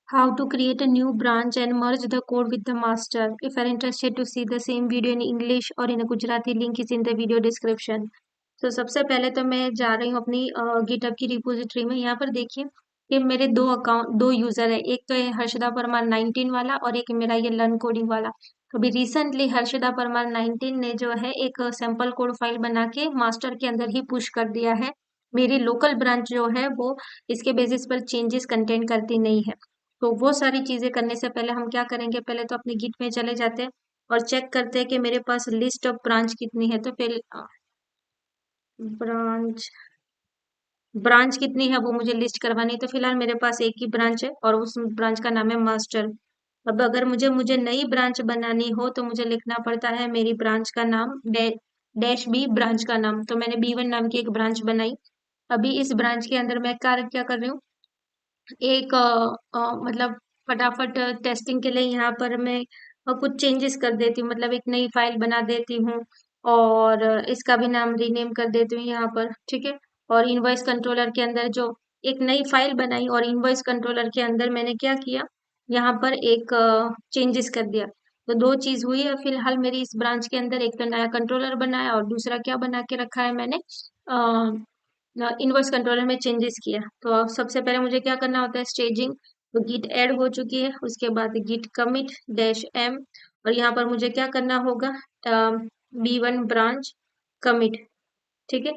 How to create a new branch and merge the code with the master. If you are interested to see the same video in English or in a Gujarati, link is in the video description. तो सबसे पहले तो मैं जा रही हूँ अपनी GitHub की रिपोजिटरी में। यहाँ पर देखिए कि मेरे दो यूजर है, एक तो है हर्षदा परमार 19 वाला और एक मेरा ये लर्न कोडिंग वाला। तो अभी रिसेंटली हर्षदा परमार 19 ने जो है एक सैंपल कोड फाइल बना के मास्टर के अंदर ही पुश कर दिया है। मेरी लोकल ब्रांच जो है वो इसके बेसिस पर चेंजेस कंटेंट करती नहीं है। तो वो सारी चीजें करने से पहले हम क्या करेंगे, पहले तो अपने गिट में चले जाते हैं और चेक करते हैं कि मेरे पास लिस्ट ऑफ ब्रांच कितनी है। तो फिर ब्रांच ब्रांच कितनी है वो मुझे लिस्ट करवानी है। तो फिलहाल मेरे पास एक ही ब्रांच है और उस ब्रांच का नाम है मास्टर। अब अगर मुझे मुझे नई ब्रांच बनानी हो तो मुझे लिखना पड़ता है मेरी ब्रांच का नाम डैश बी ब्रांच का नाम। तो मैंने B1 नाम की एक ब्रांच बनाई। अभी इस ब्रांच के अंदर मैं कार्य क्या कर रही हूँ, एक मतलब फटाफट टेस्टिंग के लिए यहाँ पर मैं कुछ चेंजेस कर देती हूँ, मतलब एक नई फाइल बना देती हूँ और इसका भी नाम रीनेम कर देती हूँ यहाँ पर, ठीक है। और इनवॉइस कंट्रोलर के अंदर जो एक नई फाइल बनाई और इनवॉइस कंट्रोलर के अंदर मैंने क्या किया, यहाँ पर एक चेंजेस कर दिया। तो दो चीज हुई है फिलहाल मेरी इस ब्रांच के अंदर, एक तो नया कंट्रोलर बनाया और दूसरा क्या बना के रखा है मैंने, इनवर्स कंट्रोलर में चेंजेस किया। तो अब सबसे पहले मुझे क्या करना होता है, स्टेजिंग। तो गिट ऐड हो चुकी है, उसके बाद गिट कमिट डैश एम और यहाँ पर मुझे क्या करना होगा, B1 ब्रांच कमिट, ठीक है,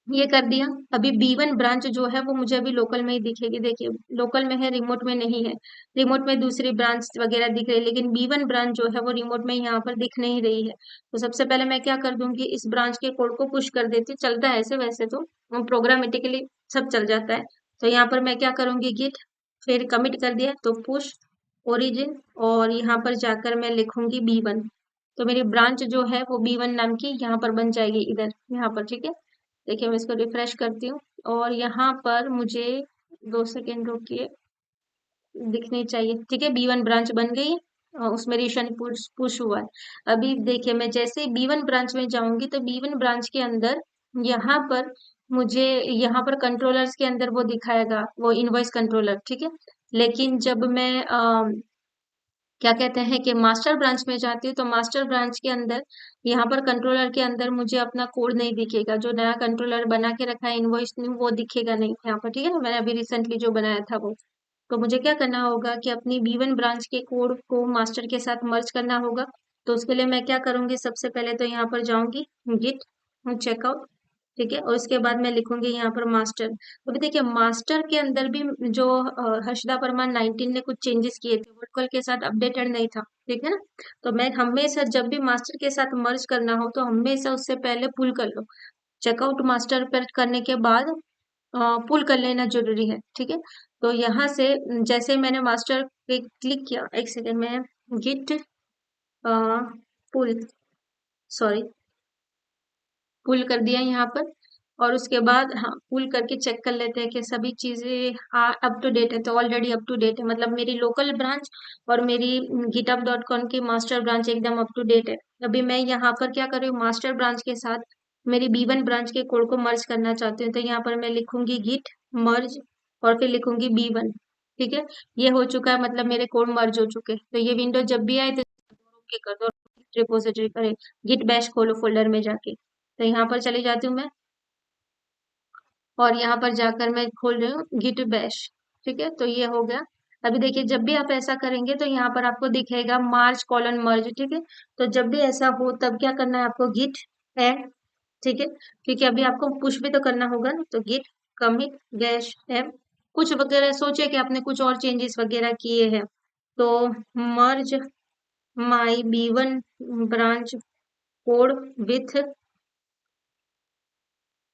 ये कर दिया। अभी B1 ब्रांच जो है वो मुझे अभी लोकल में ही दिखेगी, देखिए लोकल में है, रिमोट में नहीं है। रिमोट में दूसरी ब्रांच वगैरह दिख रही है, लेकिन B1 ब्रांच जो है वो रिमोट में यहाँ पर दिख नहीं रही है। तो सबसे पहले मैं क्या कर दूंगी, इस ब्रांच के कोड को पुश कर देती हूँ। चलता है ऐसे वैसे तो प्रोग्रामेटिकली सब चल जाता है। तो यहाँ पर मैं क्या करूंगी, गिट फिर कमिट कर दिया तो पुश ओरिजिन और यहाँ पर जाकर मैं लिखूंगी B1। तो मेरी ब्रांच जो है वो B1 नाम की यहाँ पर बन जाएगी, इधर यहाँ पर, ठीक है। देखिए मैं इसको रिफ्रेश करती हूँ और यहाँ पर मुझे 2 सेकेंड रुकिए, दिखनी चाहिए, ठीक है। B1 ब्रांच बन गई है और उसमें रिशन पुश हुआ है। अभी देखिए मैं जैसे B1 ब्रांच में जाऊंगी तो B1 ब्रांच के अंदर यहाँ पर मुझे यहाँ पर कंट्रोलर्स के अंदर वो दिखाएगा, वो इनवॉइस कंट्रोलर, ठीक है। लेकिन जब मैं क्या कहते हैं कि मास्टर ब्रांच में जाती हूँ तो मास्टर ब्रांच के अंदर यहाँ पर कंट्रोलर के अंदर मुझे अपना कोड नहीं दिखेगा, जो नया कंट्रोलर बना के रखा है इनवॉइस न्यू वो दिखेगा नहीं यहाँ पर, ठीक है ना। मैंने अभी रिसेंटली जो बनाया था वो, तो मुझे क्या करना होगा कि अपनी B1 ब्रांच के कोड को मास्टर के साथ मर्ज करना होगा। तो उसके लिए मैं क्या करूंगी, सबसे पहले तो यहाँ पर जाऊंगी गिट चेकआउट, ठीक है, और उसके बाद मैं लिखूंगी यहाँ पर मास्टर। तो अभी देखिए मास्टर के अंदर भी जो हर्षदा परमार 19 ने कुछ चेंजेस किए थे, वो कल के साथ अपडेटेड नहीं था, ठीक है ना। तो मैं हमेशा जब भी मास्टर के साथ मर्ज करना हो तो हमेशा उससे पहले पुल कर लो, चेकआउट मास्टर पर करने के बाद पुल कर लेना जरूरी है, ठीक है। तो यहाँ से जैसे मैंने मास्टर पे क्लिक किया, एक सेकेंड में गिट पुल, सॉरी, पुल कर दिया यहाँ पर। और उसके बाद हाँ पुल करके चेक कर लेते हैं कि सभी चीजें अप टू डेट है। तो ऑलरेडी अप टू डेट है, मतलब मेरी लोकल ब्रांच और मेरी github.com की मास्टर ब्रांच एकदम अप टू डेट है। अभी मैं यहाँ पर क्या कर रही हूँ, मास्टर ब्रांच के साथ मेरी B1 ब्रांच के कोड को मर्ज करना चाहती हूँ। तो यहाँ पर मैं लिखूंगी गिट मर्ज और फिर लिखूंगी B1, ठीक है। ये हो चुका है, मतलब मेरे कोड मर्ज हो चुके हैं। तो ये विंडो जब भी आए तो ओके कर दो, रिपोजिटरी करे, गिट बैश खोलो फोल्डर में जाके। तो यहाँ पर चली जाती हूँ मैं और यहाँ पर जाकर मैं खोल रही हूँ गिट बैश, ठीक है। तो ये हो गया। अभी देखिए जब भी आप ऐसा करेंगे तो यहाँ पर आपको दिखेगा मार्च कॉलन मर्ज, ठीक है। तो जब भी ऐसा हो तब क्या करना है आपको, गिट ऐड, ठीक है, क्योंकि अभी आपको पुश भी तो करना होगा ना। तो गिट कमिट डैश एम, कुछ वगैरह सोचे कि आपने कुछ और चेंजेस वगैरह किए हैं, तो मर्ज माई B1 branch code with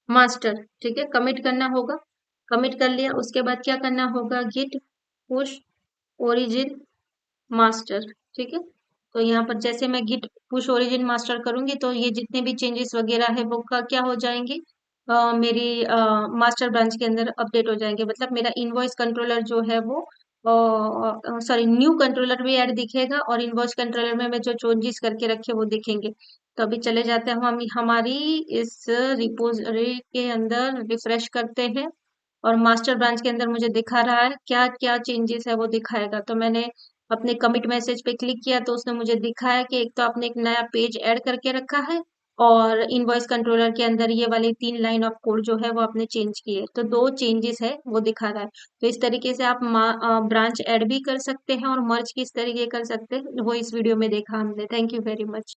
master, ठीक है, कमिट करना होगा। कमिट कर लिया, उसके बाद क्या करना होगा, गिट पुश ओरिजिन मास्टर, ठीक है। तो यहाँ पर जैसे मैं गिट पुश ओरिजिन मास्टर करूंगी तो ये जितने भी चेंजेस वगैरह है वो क्या हो जाएंगे, मेरी मास्टर ब्रांच के अंदर अपडेट हो जाएंगे। मतलब मेरा इनवॉइस कंट्रोलर जो है वो, सॉरी, न्यू कंट्रोलर भी ऐड दिखेगा और इनवॉइस कंट्रोलर में मैं जो चेंजेस करके रखे वो दिखेंगे। तो अभी चले जाते हैं हम हमारी इस रिपोजिटरी के अंदर, रिफ्रेश करते हैं और मास्टर ब्रांच के अंदर मुझे दिखा रहा है क्या क्या चेंजेस है वो दिखाएगा। तो मैंने अपने कमिट मैसेज पे क्लिक किया तो उसने मुझे दिखाया कि एक तो आपने एक नया पेज ऐड करके रखा है और इनवॉइस कंट्रोलर के अंदर ये वाली 3 लाइन ऑफ कोड जो है वो आपने चेंज की है। तो 2 चेंजेस है वो दिखा रहा है। तो इस तरीके से आप ब्रांच ऐड भी कर सकते हैं और मर्ज किस तरीके कर सकते हैं वो इस वीडियो में देखा हमने। Thank you very much.